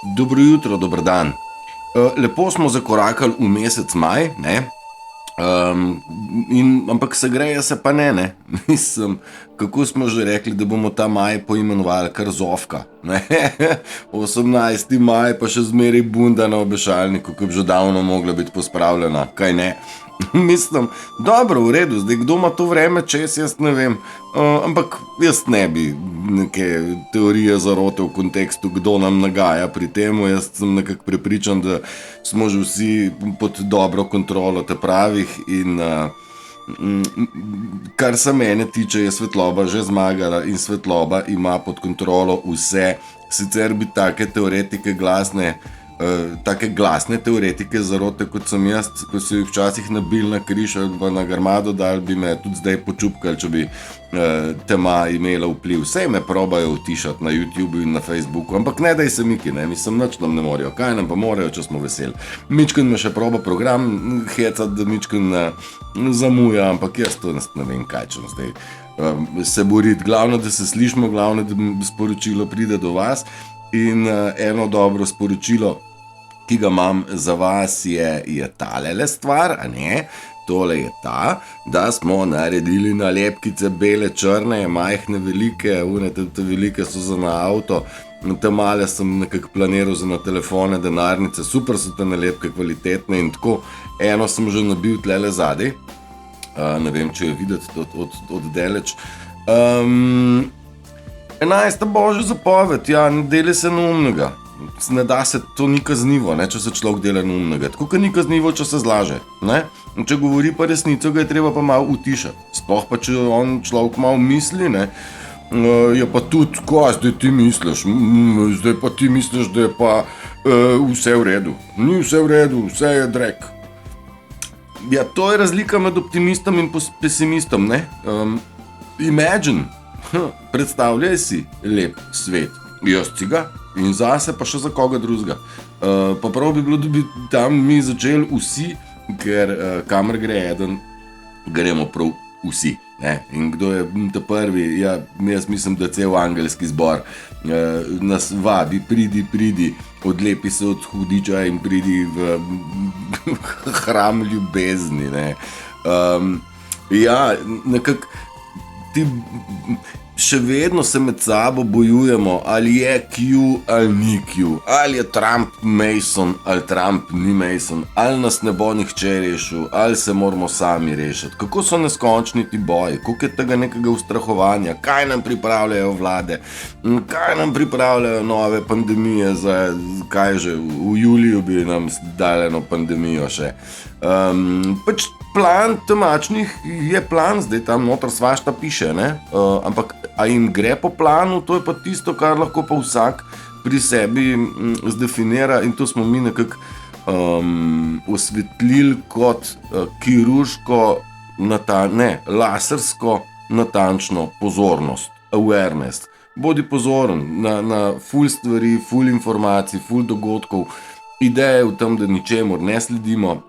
Dobro jutro, dober dan. Lepo smo zakorakali v mesec maj, ne? Ampak segreje se pa ne. Mislim, kako smo že rekli, da bomo ta maj poimenovali kar Zofka, ne? 18. maj pa še zmeraj bunda na obešalniku, ki bi že davno mogla biti pospravljena, kaj ne? Mislim, dobro, v redu, zdaj kdo ima to vreme čez, jaz ne vem, ampak jaz ne bi neke teorije zarote v kontekstu, kdo nam nagaja pri temu. Jaz sem nekako prepričan, da smo že vsi pod dobro kontrolo te pravih in kar se mene tiče, je svetloba že zmagala in svetloba ima pod kontrolo vse. Sicer bi take glasne teoretike zarote, kot sem jaz, ko so jih včasih nabil na križ ali pa na grmado dal, bi me tudi zdaj počupkali, če bi tema imela vpliv. Vse me probajo utišati na YouTubeu in na Facebooku, ampak ne daj se Miki, ne, mislim, nič nam ne morejo, kaj nam pa morejo, če smo veseli. Mičken me še proba program hecati, da Mičken zamuja, ampak jaz to ne vem, kaj čem zdaj se boriti. Glavno, da se slišimo, glavno, da sporočilo pride do vas in eno dobro sporočilo, ki ga imam za vas, je talele stvar, a ne? Tole je ta, da smo naredili nalepkice bele, črne, majhne, velike, te velike so za na avto, te male sem nekako planiral za na telefone, denarnice, super so te nalepke, kvalitetne in tako. Eno sem že nabil tlele zadaj, ne vem, če je videti od daleč. 11. božja zapoved, ja, ne deli se neumnega. Ne da se, to ni kaznivo, ne, če se človek dela neumnega. Tako, ker ni kaznivo, če se zlaže, ne. Če govori pa resnico, ga je treba pa malo utišati. Sploh pa, če on človek malo misli, ne, je pa tudi, kaj zdaj ti misliš, zdaj pa ti misliš, da je pa vse v redu. Ni vse v redu, vse je drek. Ja, to je razlika med optimistom in pesimistom, ne. Imagine, predstavljaj si lep svet, jaz si ga in zase pa še za koga drugega. Pa prav bi bilo, da bi tam mi začeli vsi, ker kamor gre eden, gremo prav vsi, ne. In kdo je ta prvi, ja, jaz mislim, da cel angelski zbor nas vabi, pridi, odlepi se od hudiča in pridi v hram ljubezni, ne. Ja, nekako ti še vedno se med sabo bojujemo, ali je Q ali ni Q, ali je Trump Mason ali Trump ni Mason, ali nas ne bo nihče rešil, ali se moramo sami rešiti. Kako so neskončni ti boji, koliko je tega nekega ustrahovanja, kaj nam pripravljajo vlade, kaj nam pripravljajo nove pandemije, kaj že, v juliju bi nam dali eno pandemijo še. Pač plan temačnih je plan, zdaj tam noter svašta piše, ne? Ampak a jim gre po planu, to je pa tisto, kar lahko pa vsak pri sebi zdefinira in to smo mi nekako osvetlili kot kirurško, lasersko natančno pozornost, awareness. Bodi pozoren na ful stvari, ful informacij, ful dogodkov. Ideja je v tem, da ničemur ne sledimo,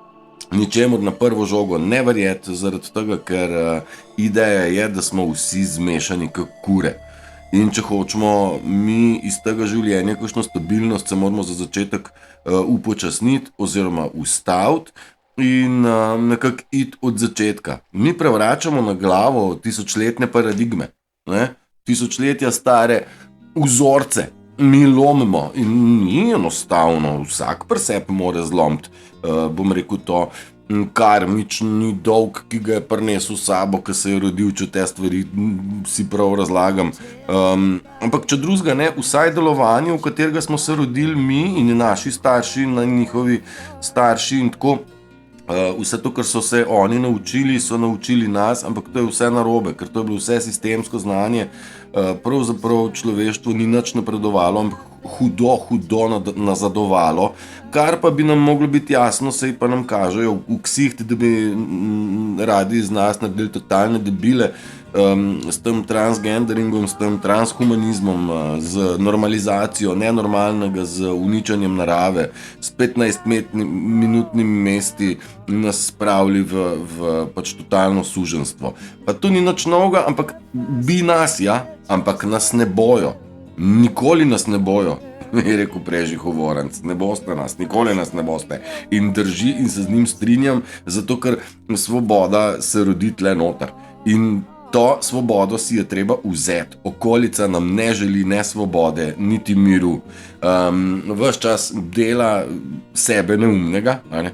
ničemur na prvo žogo ne verjeti, zaradi tega, ker ideja je, da smo vsi zmešani kot kure. In če hočemo mi iz tega življenja kakšno stabilnost, se moramo za začetek upočasniti oziroma ustaviti in nekako iti od začetka. Mi prevračamo na glavo tisočletne paradigme, ne? Tisočletja stare vzorce. Mi lomimo in ni enostavno, vsak pri sebi mora zlomiti, bom rekel to, karmični dolg, ki ga je prinesel s sabo, ki se je rodil, če te stvari si prav razlagam. Ampak če drugega ne, vsaj delovanje, v katerega smo se rodili mi in naši starši, njihovi starši in tako, vse to, kar so se oni naučili, so naučili nas, ampak to je vse narobe, ker to je bilo vse sistemsko znanje. Pravzaprav človeštvo ni nič napredovalo, ampak hudo nazadovalo, kar pa bi nam moglo biti jasno, saj pa nam kažejo v ksiht, da bi radi iz nas naredili totalne debile, s tem transgenderingom, s tem transhumanizmom, z normalizacijo nenormalnega, z uničanjem narave, s 15-minutnimi mesti nas spravili v pač totalno suženstvo. Pa to ni nič novega, ampak bi nas, ja, ampak nas ne bojo. Nikoli nas ne bojo. je rekel Prežih Hovoranc, ne boste nas, nikoli nas ne boste. In drži in se z njim strinjam, zato ker svoboda se rodi tle noter. In to svobodo si je treba vzeti. Okolica nam ne želi ne svobode, niti miru. Ves čas dela sebe neumnega, ne?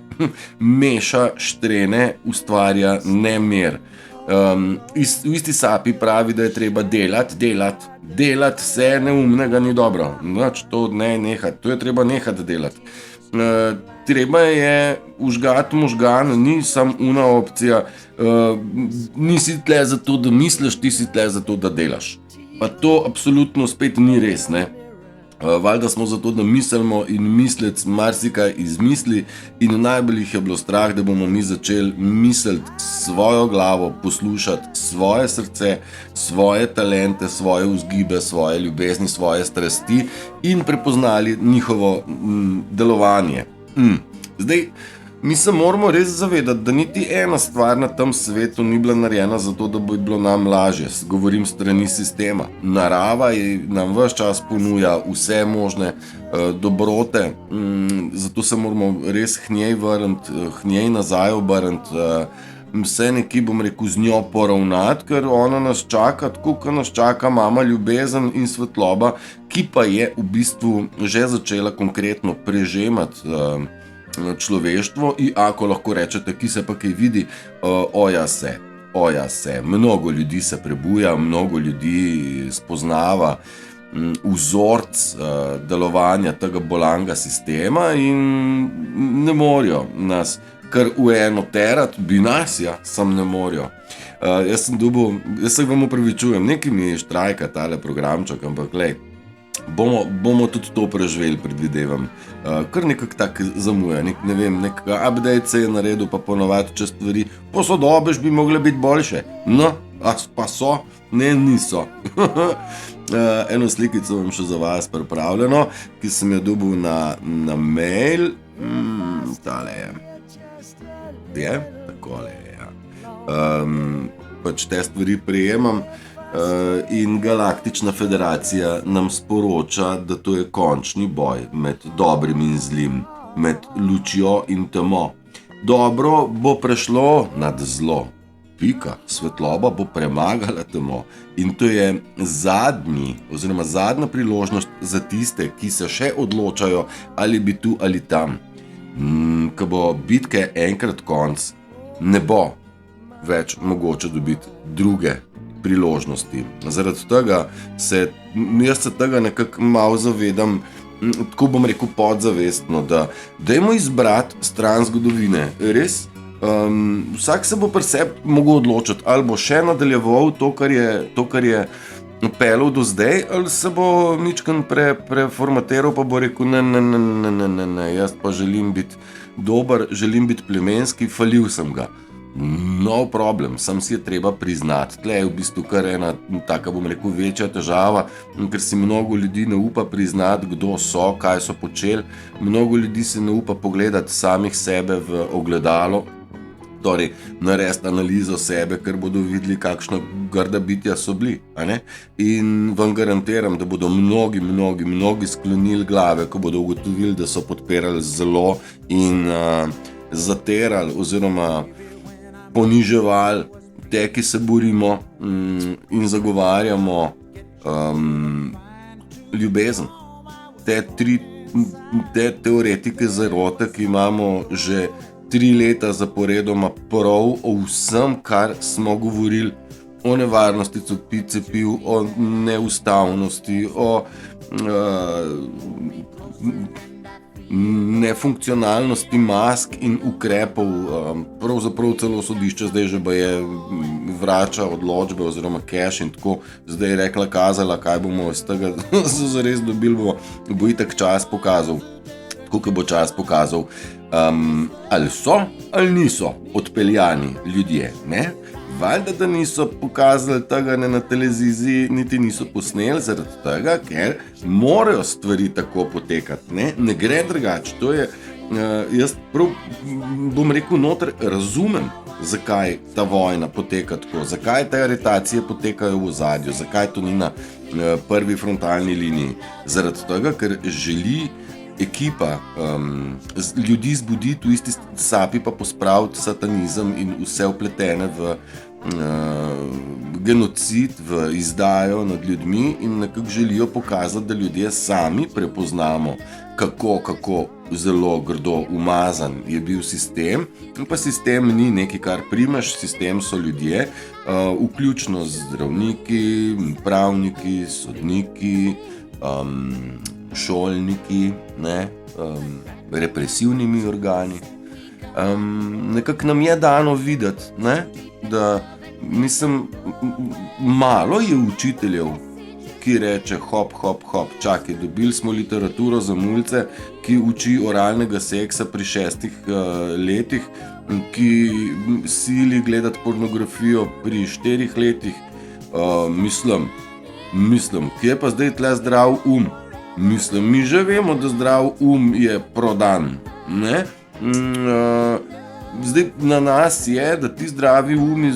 Meša štrene, ustvarja nemir. V isti sapi pravi, da je treba delati vse neumnega ni dobro. Znači, to ne nehati, to je treba nehati delati. Treba je užgati možgan, ni samo una opcija, nisi tle zato, da misliš, ti si tle zato, da delaš. Pa to absolutno spet ni res, ne. Valjda smo zato, da mislimo in mislec marsikaj izmisli in najbolj jih je bilo strah, da bomo mi začeli misliti svojo glavo, poslušati svoje srce, svoje talente, svoje vzgibe, svoje ljubezni, svoje strasti in prepoznali njihovo delovanje. Zdaj, mi se moramo res zavedati, da niti ena stvar na tem svetu ni bila narejena zato, da bi bilo nam lažje. Govorim strani sistema. Narava nam ves čas ponuja vse možne dobrote, zato se moramo res k njej nazaj obrniti, vse nekaj, bom rekel, z njo poravnati, ker ona nas čaka, tako kot nas čaka mama ljubezen in svetloba, ki pa je v bistvu že začela konkretno prežemati človeštvo in ako lahko rečete, ki se pa kaj vidi, oja se, mnogo ljudi se prebuja, mnogo ljudi spoznava vzorc delovanja tega bolanga sistema in ne morajo nas kar v eno terati, bi nas, ja, sam ne morajo. Jaz se vam upravičujem, nekaj mi štrajka tale programček, ampak glej, bomo tudi to preživeli, predvidevam. Kar nekak tak zamuja, ne vem, nek update se je naredil, pa ponovadi, če stvari posodobiš, bi mogle biti boljše. No, pa so? Ne, niso. Eno slikico vam še za vas pripravljeno, ki sem jo dobil na mail. Tale je. Je? Takole je, ja. Pač te stvari prejemam. In Galaktična federacija nam sporoča, da to je končni boj med dobrim in zlim, med lučjo in temo. Dobro bo prešlo nad zlo. Pika, svetloba bo premagala temo. In to je zadnja priložnost za tiste, ki se še odločajo, ali bi tu ali tam. Ko bo bitke enkrat konc, ne bo več mogoče dobiti druge priložnosti. Zaradi tega jaz se tega nekako malo zavedam, tako bom rekel podzavestno, da dajmo izbrati stran zgodovine. Res, vsak se bo pri sebi mogel odločiti, ali bo še nadaljeval to, kar je pelil do zdaj, ali se bo ničkan preformatiral, pa bo rekel, ne, jaz pa želim biti dober, želim biti plemenski, falil sem ga. No problem, sam si je treba priznati. Tle je v bistvu kar ena taka, bom rekel, večja težava, ker si mnogo ljudi ne upa priznati, kdo so, kaj so počeli. Mnogo ljudi se ne upa pogledati samih sebe v ogledalo, torej narediti analizo sebe, ker bodo videli, kakšna grda bitja so bili. In vam garantiram, da bodo mnogi sklonili glave, ko bodo ugotovili, da so podpirali zelo in zaterali oziroma poniževali te, ki se borimo in zagovarjamo ljubezen. Te teoretike zarote, ki imamo že 3 leta zaporedoma prav o vsem, kar smo govorili, o nevarnosti cepiv, o neustavnosti, o nefunkcionalnosti mask in ukrepov, pravzaprav celo sodišče zdaj že vrača odločbe oziroma cash in tako, zdaj je rekla, kazala, kaj bomo iz tega zares dobili, bo itak čas pokazal, tako bo čas pokazal, ali so ali niso odpeljani ljudje, ne? Valjda, da niso pokazali tega ne na televiziji, niti niso posneli zaradi tega, ker morajo stvari tako potekati, ne gre drugače. To je, jaz prav, bom rekel, noter razumem, zakaj ta vojna poteka tako, zakaj te aretacije potekajo v ozadju, zakaj to ni na prvi frontalni liniji. Zaradi tega, ker želi ekipa ljudi zbuditi, v isti sapi pa pospraviti satanizem in vse vpletene v genocid, v izdajo nad ljudmi in nekako želijo pokazati, da ljudje sami prepoznamo, kako zelo grdo umazan je bil sistem. In pa sistem ni nekaj, kar primeš, sistem so ljudje, vključno z zdravniki, pravniki, sodniki, šolniki, represivnimi organi. Nekako nam je dano videti, da malo je učiteljev, ki reče hop, čakaj, dobili smo literaturo za mulce, ki uči oralnega seksa pri 6 letih, ki sili gledati pornografijo pri 4 letih. Mislim, kje pa zdaj tle zdrav mi že vemo, da zdrav je prodan, ne? Zdaj na nas je, da ti zdravi umi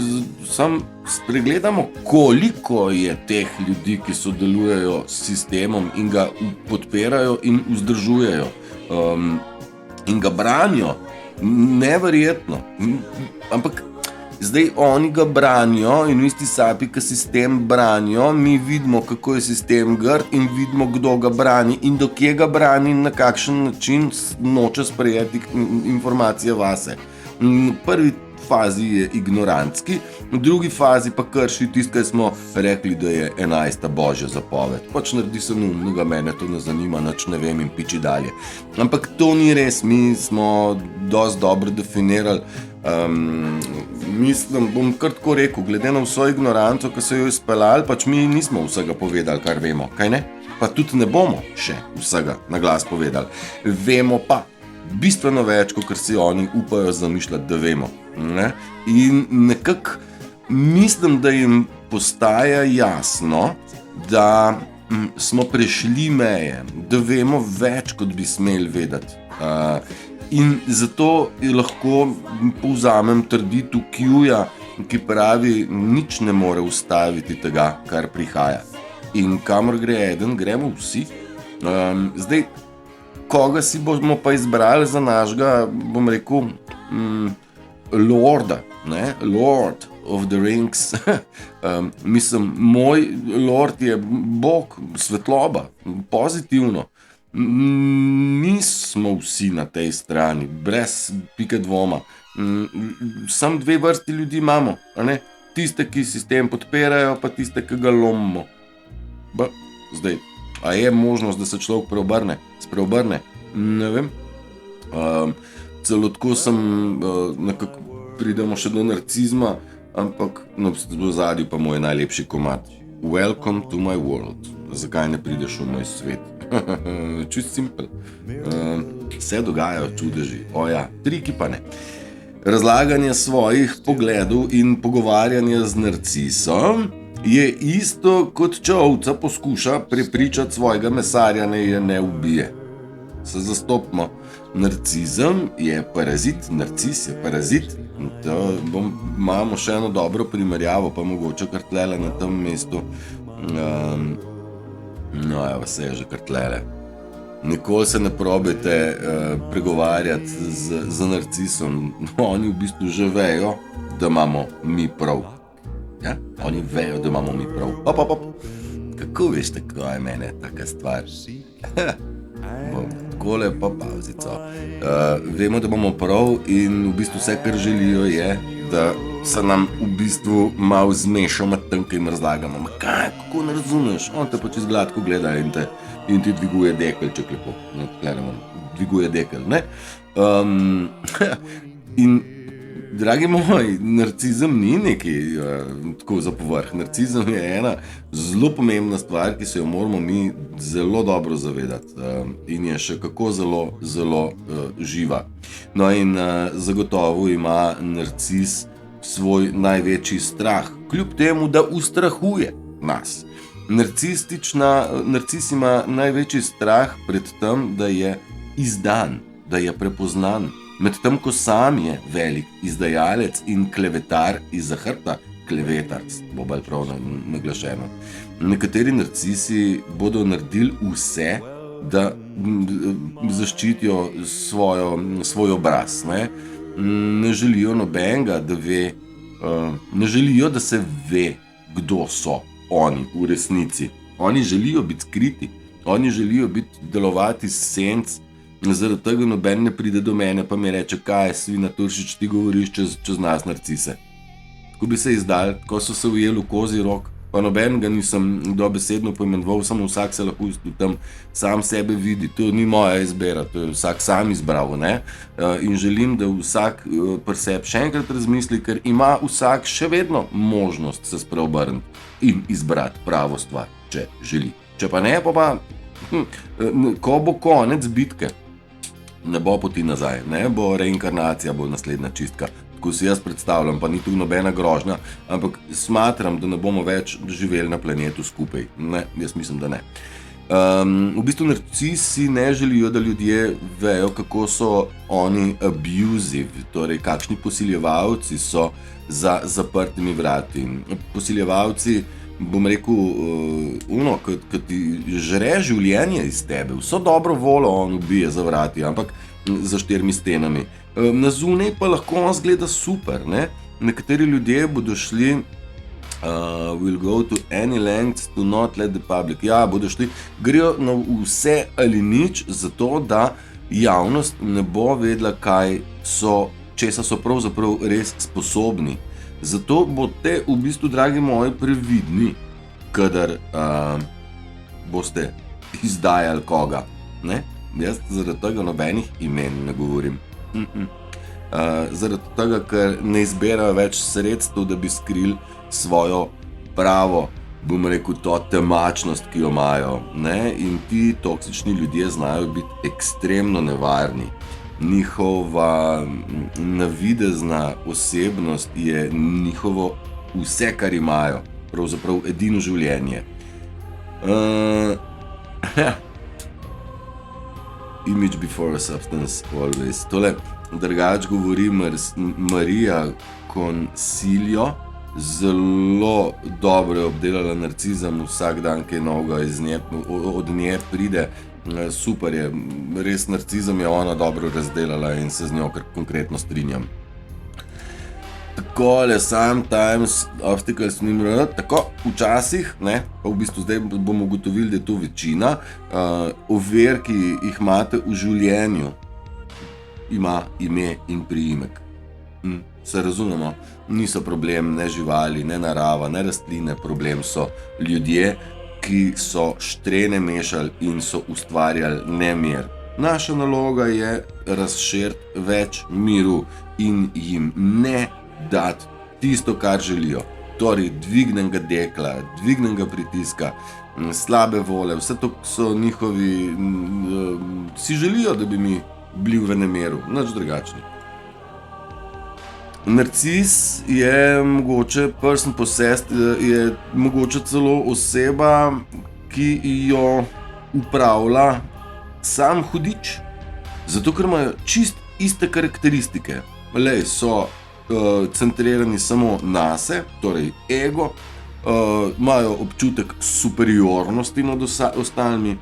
sam spregledamo, koliko je teh ljudi, ki sodelujejo s sistemom in ga podpirajo in vzdržujejo in ga branijo. Neverjetno. Ampak zdaj oni ga branijo in v isti sapi, ki sistem branijo, mi vidimo, kako je sistem grd in vidimo, kdo ga brani in do kje ga brani in na kakšen način noče sprejeti informacije vase. V prvi fazi je ignorantski, v drugi fazi pa krši tisto, kar smo rekli, da je 11. božja zapoved. Pač naredi se neumnega, mene to ne zanima, nič ne vem in piči dalje. Ampak to ni res, mi smo dosti dobro definirali. Mislim, bom kar tako rekel, glede na vso ignoranco, ki so jo izpeljali, pač mi nismo vsega povedali, kar vemo, kaj ne? Pa tudi ne bomo še vsega na glas povedali. Vemo pa bistveno več, kot si oni upajo zamišljati, da vemo. Ne? In nekako mislim, da jim postaja jasno, da smo prešli meje, da vemo več, kot bi smeli vedeti. In zato lahko povzamem trditev Qja, ki pravi, nič ne more ustaviti tega, kar prihaja. In kamor gre eden, gremo vsi. Zdaj, koga si bomo pa izbrali za našega, bom rekel, lorda, ne? Lord of the Rings. Mislim, moj lord je Bog, svetloba, pozitivno. Nismo vsi na tej strani, brez pike dvoma. Sam 2 vrsti ljudi imamo, ne? Tiste, ki sistem podpirajo, pa tiste, ki ga lomimo. Zdaj, a je možnost, da se človek spreobrne? Ne vem. Celo tako sem, nekako pridemo še do narcizma, ampak v zadnji pa moj najlepši komad. Welcome to my world. Zakaj ne prideš v moj svet? Čist simpel. Se dogajajo čudeži. Triki pa ne. Razlaganje svojih pogledov in pogovarjanje z narcisom je isto, kot če ovca poskuša prepričati svojega mesarja, ne ubije. Se zastopimo. Narcizem je parazit, narcis je parazit. Imamo še eno dobro primerjavo, pa mogoče kar tlele na tem mestu. Vse je že kar tlele. Nikoli se ne probajte pregovarjati z narcisom. Oni v bistvu že vejo, da imamo mi prav. Ja? Oni vejo, da imamo mi prav. Kako veš, tako je mene taka stvar? Takole pa pauzico. Vemo, da bomo prav in v bistvu vse, kar želijo je, da se nam v bistvu malo zmešamo tam, kaj jim razlagamo. Kako ne razumeš? On te pa čez gladko gleda in ti dviguje dekel, če klepo. Dviguje dekel, ne? In dragi moji, narcizem ni nekaj tako za povrh. Narcizem je ena zelo pomembna stvar, ki se jo moramo mi zelo dobro zavedati in je še kako zelo živa. No in zagotovo ima narcis svoj največji strah, kljub temu, da ustrahuje nas. Narcis ima največji strah pred tem, da je izdan, da je prepoznan. Medtem ko sam je velik izdajalec in klevetar izza hrbta, klevetar, bo bolj prav naglašeno. Nekateri narcisi bodo naredili vse, da zaščitijo svoj obraz. Ne želijo nobenega, da ve, ne želijo, da se ve, kdo so oni v resnici. Oni želijo biti skriti, oni želijo delovati iz senc, zaradi tega noben ne pride do mene pa mi reče, kaj Svina Turšič, ti govoriš čez nas narcise. Tako bi se izdali, ko so se ujeli v kozi rok, pa noben ga nisem dobesedno poimenoval, samo vsak se lahko tam sam sebe vidi, to ni moja izbira, to je vsak sam izbral, ne? In želim, da vsak pri sebi še enkrat razmisli, ker ima vsak še vedno možnost se spreobrniti in izbrati pravo stvar, če želi. Če pa ne, ko bo konec bitke, ne bo poti nazaj, ne bo reinkarnacija, bo naslednja čistka. Tako si jaz predstavljam, pa ni tu nobena grožnja, ampak smatram, da ne bomo več živeli na planetu skupaj. Ne, jaz mislim, da ne. V bistvu narcisi ne želijo, da ljudje vejo, kako so oni abusive, torej kakšni posiljevalci so za zaprtimi vrati. Posiljevalci, bom rekel, ko ti žre življenje iz tebe, vso dobro voljo on ubije za vrati, ampak za 4 stenami. Na zunaj pa lahko on zgleda super, ne? Nekateri ljudje bodo šli will go to any lengths to not let the public. Ja, bodo šli, grejo na vse ali nič, zato da javnost ne bo vedela, česa so pravzaprav res sposobni. Zato boste v bistvu, dragi moji, previdni, kadar boste izdajali koga, ne? Jaz zaradi tega nobenih imen ne govorim. Zaradi tega, ker ne izberajo več sredstev, da bi skrili svojo pravo, bom rekel, to temačnost, ki jo imajo, ne? In ti toksični ljudje znajo biti ekstremno nevarni. Njihova navidezna osebnost je njihovo vse, kar imajo, pravzaprav edino življenje. Image before substance always. Tole drugač govori Marija Consiglio, zelo dobro je obdelala narcizem, vsak dan kaj novega od nje pride, super je, res narcizem je ona dobro razdelala in se z njo kar konkretno strinjam. Takole, sometimes obstacles, tako, včasih, ne, pa v bistvu zdaj bomo ugotovili, da je to večina, ovir, ki jih imate v življenju, ima ime in priimek. Se razumemo, niso problem ne živali, ne narava, ne rastline, problem so ljudje, ki so štrene mešali in so ustvarjali nemir. Naša naloga je razširiti več miru in jim ne dati tisto, kar želijo. Torej, dvignenega dekla, dvignenega pritiska, slabe vole, vse to so njihovi, si želijo, da bi mi bili v nemiru, nič drugačni. Narcis je mogoče, person possessed, je mogoče celo oseba, ki jo upravlja sam hudič. Zato, ker imajo čist iste karakteristike. Lej, so centrirani samo nase, torej ego, imajo občutek superiornosti nad ostalimi,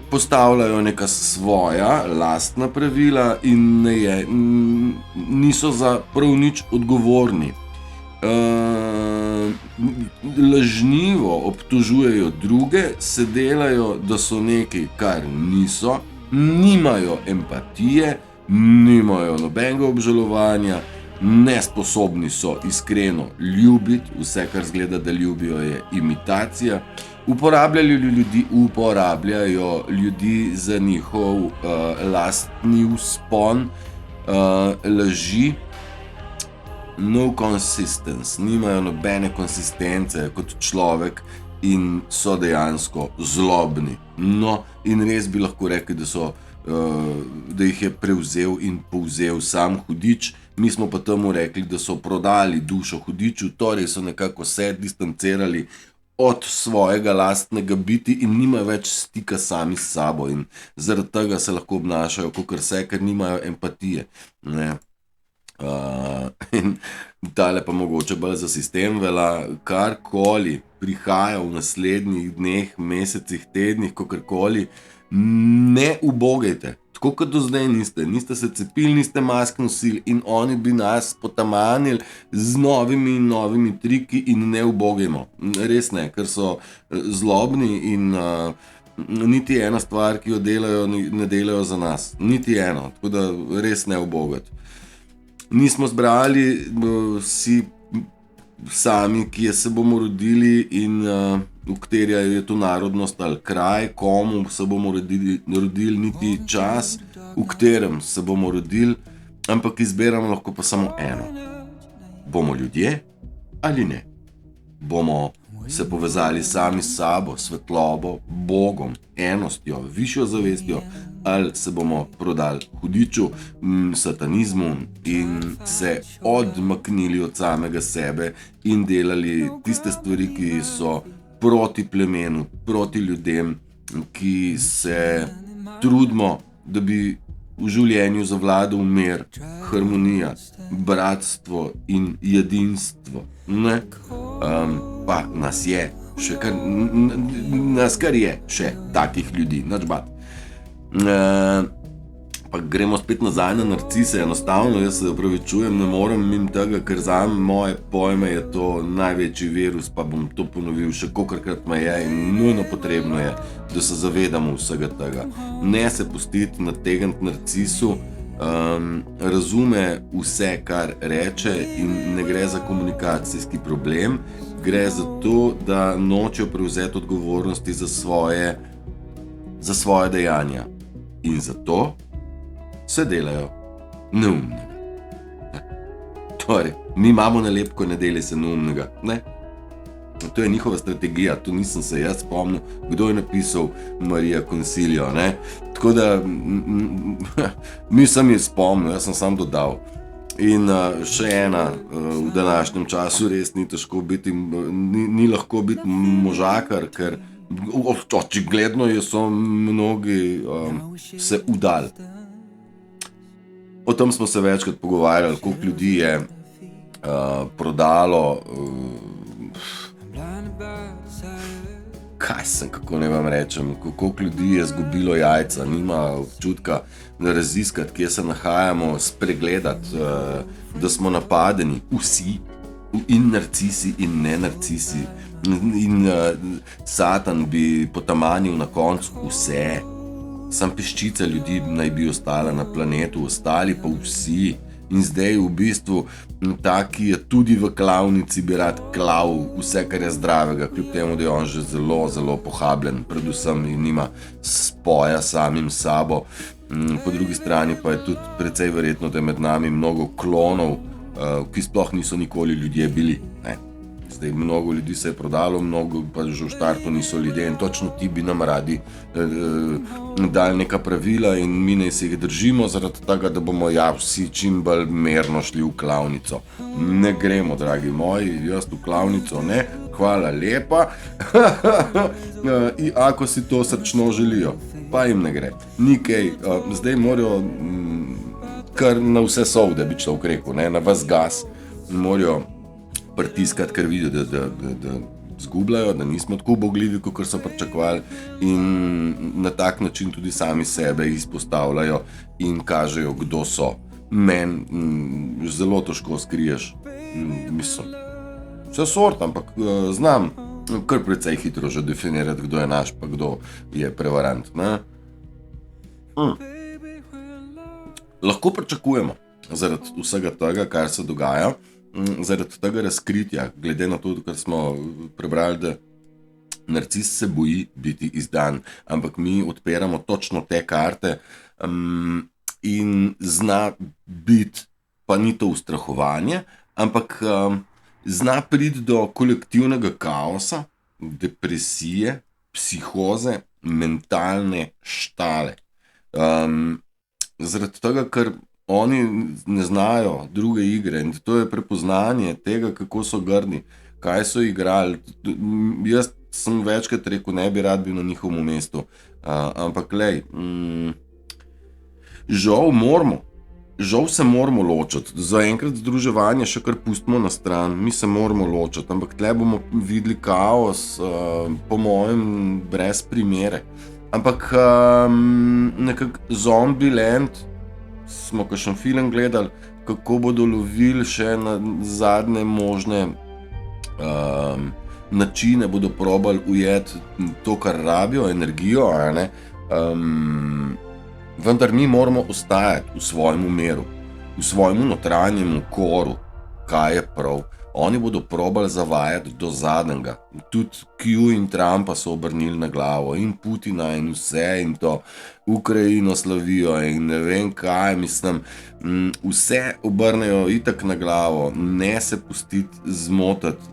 postavljajo neka svoja lastna pravila in niso za prav nič odgovorni. Lažnivo obtožujejo druge, se delajo, da so nekaj, kar niso, nimajo empatije, nimajo nobenega obžalovanja, nesposobni so iskreno ljubiti, vse, kar zgleda, da ljubijo, je imitacija. Uporabljajo ljudi za njihov lastni vzpon, laži, no consistence, nimajo nobene konsistence kot človek in so dejansko zlobni. No, in res bi lahko rekli, da jih je prevzel in povzel sam hudič, mi smo pa temu rekli, da so prodali dušo hudiču, torej so nekako se distancirali od svojega lastnega biti in nimajo več stika sami s sabo in zaradi tega se lahko obnašajo kakor se, ker nimajo empatije. Ne. In tale pa mogoče bolj za sistem vela, karkoli prihaja v naslednjih dneh, mesecih, tednih, kakorkoli, ne ubogajte. Tako kot do zdaj niste se cepili, niste maske nosili in oni bi nas potamanili z novimi in novimi triki in ne ubogajmo. Res ne, ker so zlobni in niti ena stvar, ki jo delajo, ne delajo za nas. Niti eno, tako da res ne ubogati. Nismo zbrali vsi sami, kje se bomo rodili in v kateri je to narodnost ali kraj, komu se bomo rodili, niti čas, v katerem se bomo rodili, ampak izberamo lahko pa samo eno. Bomo ljudje ali ne? Bomo se povezali sami s sabo, svetlobo, Bogom, enostjo, višjo zavestjo, ali se bomo prodali hudiču, satanizmu in se odmaknili od samega sebe in delali tiste stvari, ki so proti plemenu, proti ljudem, ki se trudimo, da bi v življenju zavladal mir, harmonija, bratstvo in jedinstvo. Ne? Pa nas je, nas kar je še takih ljudi, nič bat. Pa gremo spet nazaj na narcise, enostavno, jaz se opravičujem, ne morem mimo tega, ker za moje pojme je to največji virus, pa bom to ponovil še kolikokrat me je in nujno potrebno je, da se zavedamo vsega tega. Ne se pustiti nategniti narcisu, razume vse, kar reče in ne gre za komunikacijski problem, gre za to, da nočejo prevzeti odgovornosti za svoje dejanja. In zato se delajo neumnega. Torej, mi imamo nalepko, ne delaj se neumnega. Ne? To je njihova strategija, to nisem se jaz spomnil, kdo je napisal Marija Consilio. Ne? Tako da, nisem jih spomnil, jaz sem sam dodal. In še ena, v današnjem času res ni težko biti, ni lahko biti možakar, ker očigledno so mnogi se udali. O tem smo se večkrat pogovarjali, koliko ljudi je prodalo, kako ne vam rečem, koliko ljudi je zgubilo jajca, nima občutka raziskati, kje se nahajamo, spregledati, da smo napadeni, vsi, in narcisi in ne narcisi. In Satan bi potamanil na koncu vse. Sam peščica ljudi naj bi ostala na planetu, ostali pa vsi. In zdaj v bistvu taki je tudi v klavnici bi rad klav vse, kar je zdravega, kljub temu, da je on že zelo, zelo pohabljen, predvsem in nima spoja samim sabo. Po drugi strani pa je tudi precej verjetno, da je med nami mnogo klonov, ki sploh niso nikoli ljudje bili. Ne? Zdaj mnogo ljudi se je prodalo, mnogo pa že v štartu niso ljudje in točno ti bi nam radi dali neka pravila in mi naj se jih držimo zaradi tega, da bomo vsi čim bolj merno šli v klavnico. Ne gremo, dragi moji, jaz v klavnico ne, hvala lepa, ako si to srčno želijo, pa jim ne gre. Nikaj, zdaj morajo kar na vse sovde, bi človek rekel, ne, na vas gas, morajo pritiskati, ker vidijo, da zgubljajo, da nismo tako ubogljivi, kot so pričakovali in na tak način tudi sami sebe izpostavljajo in kažejo, kdo so. Meni zelo težko skriješ, mislim, vse sort, ampak znam kar precej hitro že definirati, kdo je naš, pa kdo je prevarant. Ne? Lahko pričakujemo zaradi vsega tega, kar se dogaja, zaradi tega razkritja, glede na to, kar smo prebrali, da narcis se boji biti izdan, ampak mi odpiramo točno te karte in zna biti, pa ni to ustrahovanje, ampak zna priti do kolektivnega kaosa, depresije, psihoze, mentalne štale. Zaradi tega, ker oni ne znajo druge igre in to je prepoznanje tega, kako so grdi, kaj so igrali. Jaz sem večkrat rekel, ne bi rad bil na njihovem mestu, ampak lej, žal moramo, žal se moramo ločiti. Zaenkrat združevanje še kar pustimo na stran, mi se moramo ločiti, ampak tle bomo videli kaos, po mojem, brez primere. Ampak nekako Zombieland, smo kakšen film gledali, kako bodo lovili še na zadnje možne načine, bodo probali ujeti to, kar rabijo, energijo, a ne? Vendar mi moramo ostajati v svojem miru, v svojem notranjem koru, kaj je prav. Oni bodo probali zavajati do zadnjega. Tudi Q in Trumpa so obrnili na glavo, in Putina in vse, in to Ukrajino slavijo in ne vem kaj, mislim, vse obrnejo itak na glavo, ne se pustiti zmotiti.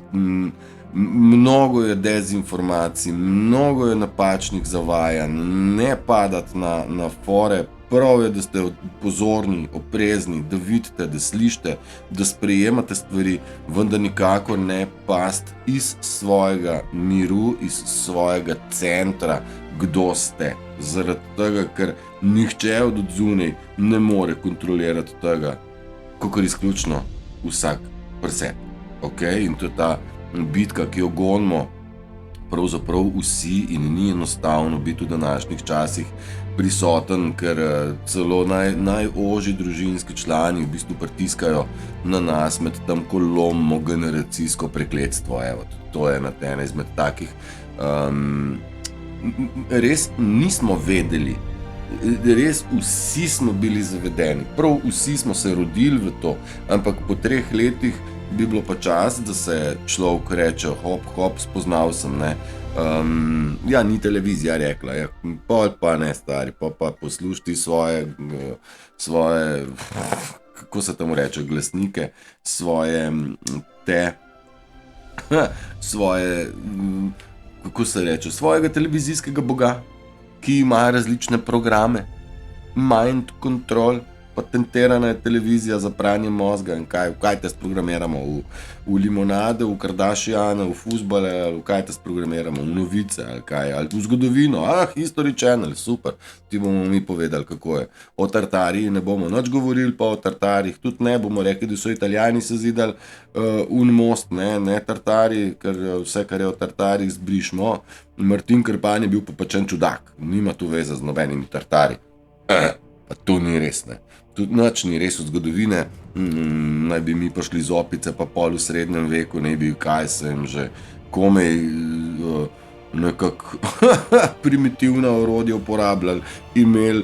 Mnogo je dezinformacij, mnogo je napačnih zavajanj, ne padati na fore. Prav je, da ste pozorni, oprezni, da vidite, da slišite, da sprejemate stvari, vendar nikakor ne past iz svojega miru, iz svojega centra, kdo ste. Zaradi tega, ker nihče od odzunaj ne more kontrolirati tega, kakor izključno vsak pri sebi. Okay? In to je ta bitka, ki jo gonimo pravzaprav vsi, in ni enostavno biti v današnjih časih prisoten, ker celo najožji družinski člani v bistvu pritiskajo na nas, med tem ko lomimo generacijsko prekletstvo. Evo, to je ena izmed takih. Res nismo vedeli, res vsi smo bili zavedeni, prav vsi smo se rodili v to, ampak po 3 letih bi bilo pa čas, da se človek reče, hop, spoznal sem, ne. Ja, ni televizija rekla, ja, pol pa ne, stari, pa poslušti svoje, kako se temu reče, glasnike, kako se reče, svojega televizijskega boga, ki ima različne programe, mind control, patentirana je televizija za pranje mozga in kaj te sprogramiramo, v limonade, v Kardashiane, v fuzbale, ali kaj te sprogramiramo, v novice, ali kaj, ali v zgodovino, History Channel, super, ti bomo mi povedali, kako je. O Tartariji ne bomo nič govorili, pa o Tartarih tudi ne, bomo rekli, da so Italijani sezidali most, ne Tartari, ker vse, kar je o Tartarih, zbrišmo. Martin Krpan je bil pačen čudak, nima tu veze z nobenimi Tartari. Pa to ni res, ne. Tudi nič ni res od zgodovine, naj bi mi prišli z opice, pa pol v srednjem veku, ne bi, kaj sem že, komaj nekako primitivna orodja uporabljali, imeli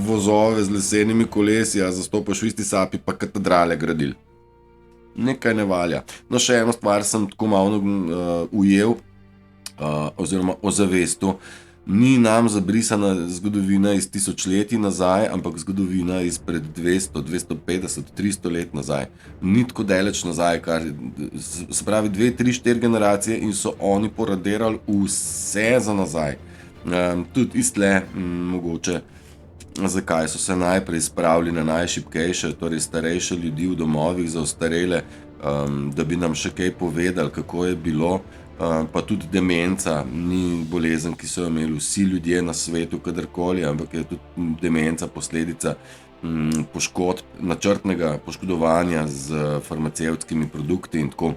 vozove z lesenimi kolesi, a zastopaš v isti sapi, pa katedrale gradili. Nekaj ne valja. No, še eno stvar sem tako malo ujel, oziroma ozavestil. Ni nam zabrisana zgodovina iz tisočletij nazaj, ampak zgodovina izpred 200, 250, 300 let nazaj. Ni tako daleč nazaj, kar se pravi 2, 3, 4 generacije, in so oni poradirali vse za nazaj. Tudi istle, mogoče, zakaj so se najprej spravili na najšibkejše, torej starejše ljudi v domovih za ostarele, da bi nam še kaj povedali, kako je bilo. Pa tudi demenca ni bolezen, ki so jo imeli vsi ljudje na svetu kadarkoli, ampak je tudi demenca posledica poškodb, načrtnega poškodovanja z farmacevtskimi produkti in tako,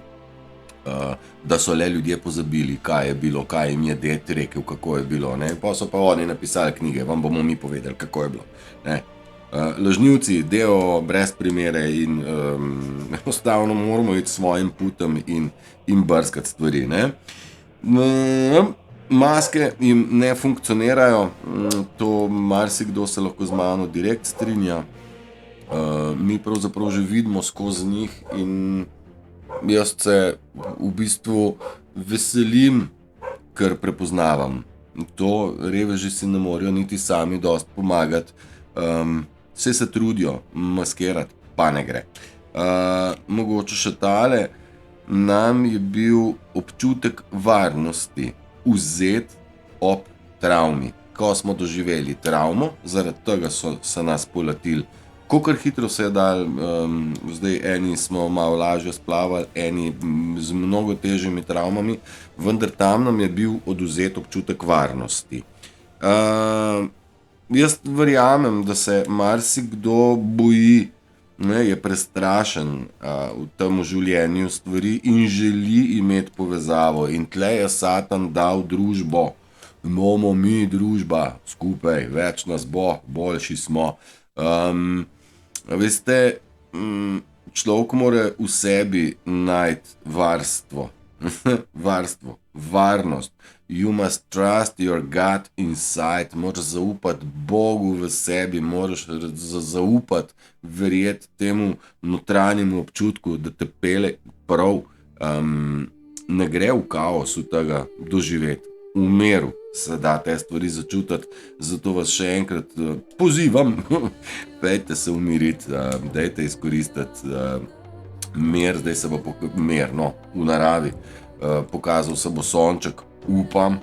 da so le ljudje pozabili, kaj je bilo, kaj jim je ded rekel, kako je bilo, ne. Pa so pa oni napisali knjige, vam bomo mi povedali, kako je bilo, ne. Lažnivci, deo brez primere in enostavno moramo iti svojim putem in brskati stvari, ne. Maske jim ne funkcionirajo, to marsikdo se lahko z mano direkt strinja. Mi pravzaprav že vidimo skozi njih in jaz se v bistvu veselim, ker prepoznavam. To reveži si ne morejo niti sami dosti pomagati. Vse se trudijo maskirati, pa ne gre. Mogoče še tale, nam je bil občutek varnosti vzet ob travmi. Ko smo doživeli travmo, zaradi tega so se nas polatili. Kakor hitro se je dal, zdaj eni smo malo lažje splavali, eni z mnogo težjimi travmami, vendar tam nam je bil odvzet občutek varnosti. jaz verjamem, da se marsikdo boji, ne, je prestrašen v tem življenju stvari in želi imeti povezavo. In tle je Satan dal družbo. Imamo mi družba skupaj, več nas bo, boljši smo. Veste, človek mora v sebi najti varstvo. Varstvo, varnost. You must trust your gut inside. Moraš zaupati Bogu v sebi, moraš zaupati, verjeti temu notranjemu občutku, da te pele prav. Ne gre v kaosu tega doživeti. V miru se da te stvari začutiti, zato vas še enkrat pozivam, pejte se umiriti, dajte izkoristiti mir, zdaj se bo mirno v naravi, pokazal se bo sonček, upam,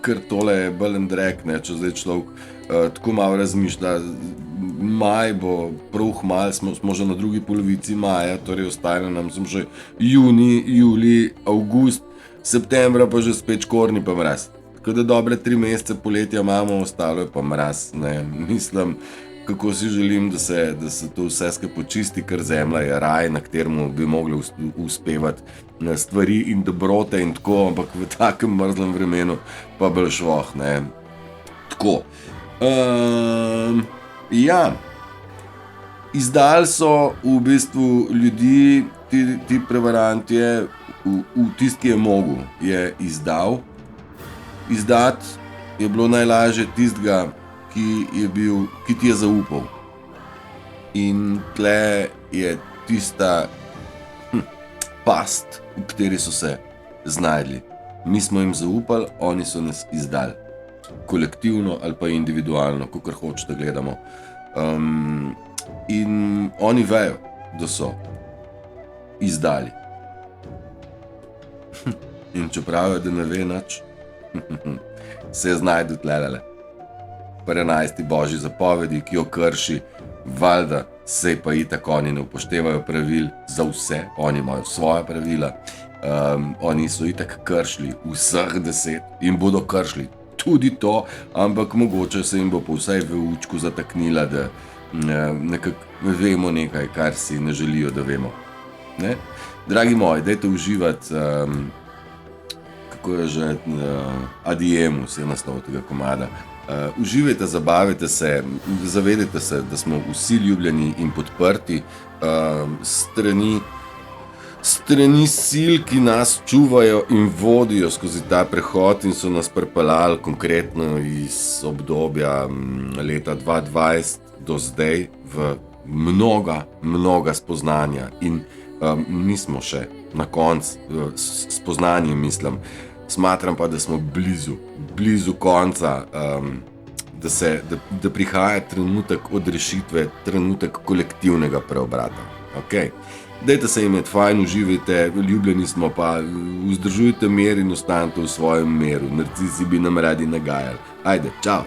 ker tole je belen drek, ne, če zdaj človek tako malo razmišlja, maj bo prav malo, smo že na drugi polovici maja, torej ostaje nam sem že juni, juli, avgust, septembra pa že spet škorni pa mraz. Tako da dobre 3 mesece poletja imamo, ostalo je pa mraz, ne, mislim, kako si želim, da se to vse skupaj počisti, ker zemlja je raj, na katerem bi mogli uspevati stvari in dobrote in tako, ampak v takem mrzlem vremenu pa bolj švoh, ne. Tako. Ja, izdali so v bistvu ljudi, ti prevarantje, tisti, ki je mogel, je izdal. Izdati je bilo najlažje tistega, ki ti je zaupal. In tle je tista past, v kateri so se znajdli. Mi smo jim zaupali, oni so nas izdali. Kolektivno ali pa individualno, kakor hočete gledamo. In oni vejo, da so izdali. In če pravijo, da ne ve nič, se znajdu tlelele. Pri 11. božji zapovedi, ki jo krši, valjda se pa itak oni ne upoštevajo pravil za vse, oni imajo svoja pravila, oni so itak kršili vseh 10 in bodo kršili tudi to, ampak mogoče se jim bo pa vsaj v učku zataknila, da nekako vemo nekaj, kar si ne želijo, da vemo. Ne? Dragi moji, dajte uživati, kako je že, Adiemus je naslov tega komada. Uživajte, zabavajte se, zavedajte se, da smo vsi ljubljeni in podprti strani sil, ki nas čuvajo in vodijo skozi ta prehod in so nas pripeljali konkretno iz obdobja leta 2020 do zdaj v mnoga spoznanja in nismo še na koncu spoznanjem, mislim. Smatram pa, da smo blizu konca, da prihaja trenutek odrešitve, trenutek kolektivnega preobrata. Okay. Dajte se imeti fajn, uživajte, ljubljeni smo pa, vzdržujte mir in ostanite v svojem miru. Narcisi bi nam radi nagajali. Ajde, čau!